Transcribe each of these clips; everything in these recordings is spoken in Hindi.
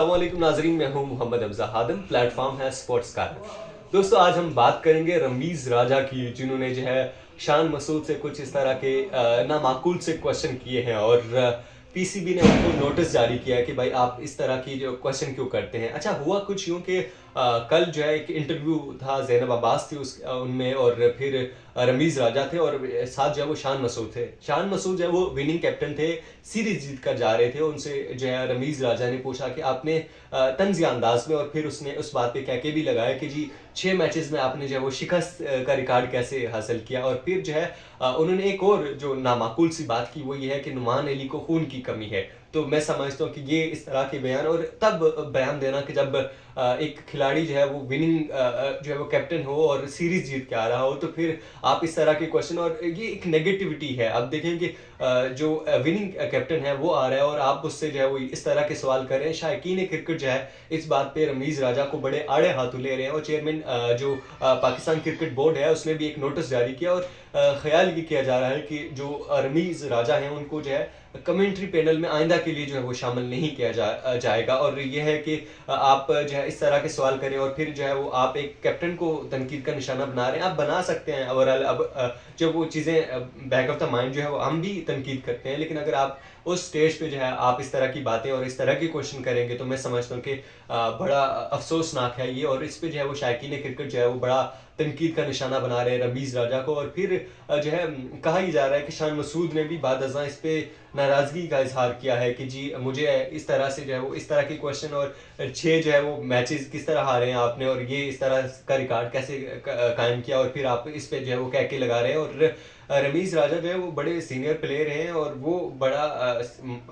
अस्सलामुअलैकुम नाजरीन, मैं हूं मोहम्मद हमजा हादम। प्लेटफॉर्म है स्पोर्ट्स का। दोस्तों, आज हम बात करेंगे रमीज़ राजा की, जिन्होंने जो है शान मसूद से कुछ इस तरह के नामाकूल से क्वेश्चन किए हैं और पीसीबी ने उनको नोटिस जारी किया है कि भाई आप इस तरह की जो क्वेश्चन क्यों करते हैं। अच्छा, हुआ कुछ यूँ कि कल जो है एक इंटरव्यू था, ज़ैनब अब्बास थी उनमें, और फिर रमीज़ राजा थे और साथ जो है वो शान मसूद थे। शान मसूद जो है वो विनिंग कैप्टन थे, सीरीज जीत कर जा रहे थे। उनसे जो है रमीज़ राजा ने पूछा कि आपने तंज़िया अंदाज में, और फिर उसने उस बात पे कह के भी लगाया कि जी 6 मैचेस में आपने जो है वो शिकस्त का रिकॉर्ड कैसे हासिल किया। और फिर जो है उन्होंने एक और जो नामाकूल सी बात की, वो ये है कि नुमान अली को खून की कमी है। तो मैं समझता हूँ कि ये इस तरह के बयान, और तब बयान देना कि जब एक खिलाड़ी जो है वो विनिंग जो है वो कैप्टन हो और सीरीज जीत के आ रहा हो, तो फिर आप इस तरह के क्वेश्चन, और ये एक नेगेटिविटी है। अब देखें कि जो विनिंग कैप्टन है वो आ रहा है और आप उससे जो है वो इस तरह के सवाल कर रहे हैं। शायकीन क्रिकेट जो है इस बात पे रमीज़ राजा को बड़े आड़े हाथों ले रहे हैं, और चेयरमैन जो पाकिस्तान क्रिकेट बोर्ड है उसने भी एक नोटिस जारी किया, और ख्याल ये किया जा रहा है कि जो रमीज़ राजा हैं उनको जो है कमेंट्री पैनल में आइंदा के लिए जो है वो शामिल नहीं किया जाएगा। और ये है कि आप जो है इस तरह के सवाल करें और फिर जो है वो आप एक कैप्टन को तनकीद का निशाना बना रहे हैं। आप बना सकते हैं ओवरऑल, अब जब वो चीज़ें बैक ऑफ द माइंड जो है वो हम भी तनकीद करते हैं, लेकिन अगर आप उस स्टेज पे जो है आप इस तरह की बातें और इस तरह के क्वेश्चन करेंगे, तो मैं समझता हूँ कि बड़ा अफसोसनाक है ये। और इस पे जो है वो शायकीन क्रिकेट जो है वो बड़ा तनकीद का निशाना बना रहे हैं रमीज़ राजा को। और फिर जो है कहा ही जा रहा है कि शान मसूद ने भी बाद अज़ां इस पे नाराज़गी का इजहार किया है कि जी मुझे इस तरह से जो है वो इस तरह के क्वेश्चन, और 6 जो है वो मैचेस किस तरह हारे हैं आपने, और ये इस तरह का रिकॉर्ड कैसे कायम किया, और फिर आप इस पे जो है वो कह के लगा रहे हैं। और रमीज़ राजा जो है वो बड़े सीनियर प्लेयर हैं और वो बड़ा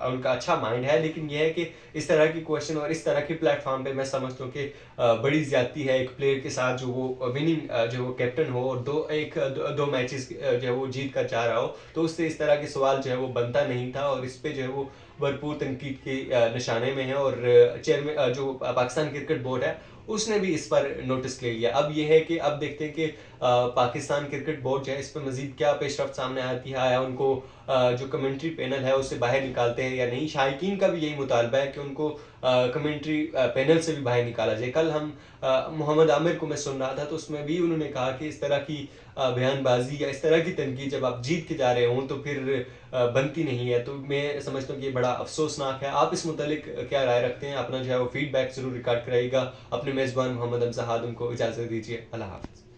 उनका अच्छा माइंड है, लेकिन यह है कि इस तरह की क्वेश्चन और इस तरह के प्लेटफॉर्म पे मैं समझता हूँ कि बड़ी ज़्यादती है एक प्लेयर के साथ, जो वो विनिंग जो वो कैप्टन हो और दो मैचेस जो है वो जीत कर जा रहा हो, तो उससे इस तरह के सवाल जो है वो बनता नहीं था। और इस पे जो है वो भरपूर तनकीद के निशाने में है, और चेयरमैन जो पाकिस्तान क्रिकेट बोर्ड है उसने भी इस पर नोटिस ले लिया। अब ये है कि अब देखते हैं कि पाकिस्तान क्रिकेट बोर्ड जो है इस पर मजीद क्या पेशरफ्त सामने आती है, आया उनको जो कमेंट्री पैनल है उससे बाहर निकालते हैं या नहीं। शायकीन का भी यही मुतालबा है कि उनको कमेंट्री पैनल से भी बाहर निकाला जाए। कल हम मोहम्मद आमिर को मैं सुन रहा था, तो उसमें भी उन्होंने कहा कि इस तरह की बयानबाजी या इस तरह की तनकीद जब आप जीत के जा रहे हों तो फिर बनती नहीं है। तो मैं समझता हूँ कि ये बड़ा अफसोसनाक है। आप इस मुतालिक क्या राय रखते हैं? अपना जो है वो फीडबैक ज़रूर रिकॉर्ड कराइएगा। अपने मेज़बान मोहम्मद हमजा हादम को इजाज़त दीजिए। अल्लाह हाफ़िज़।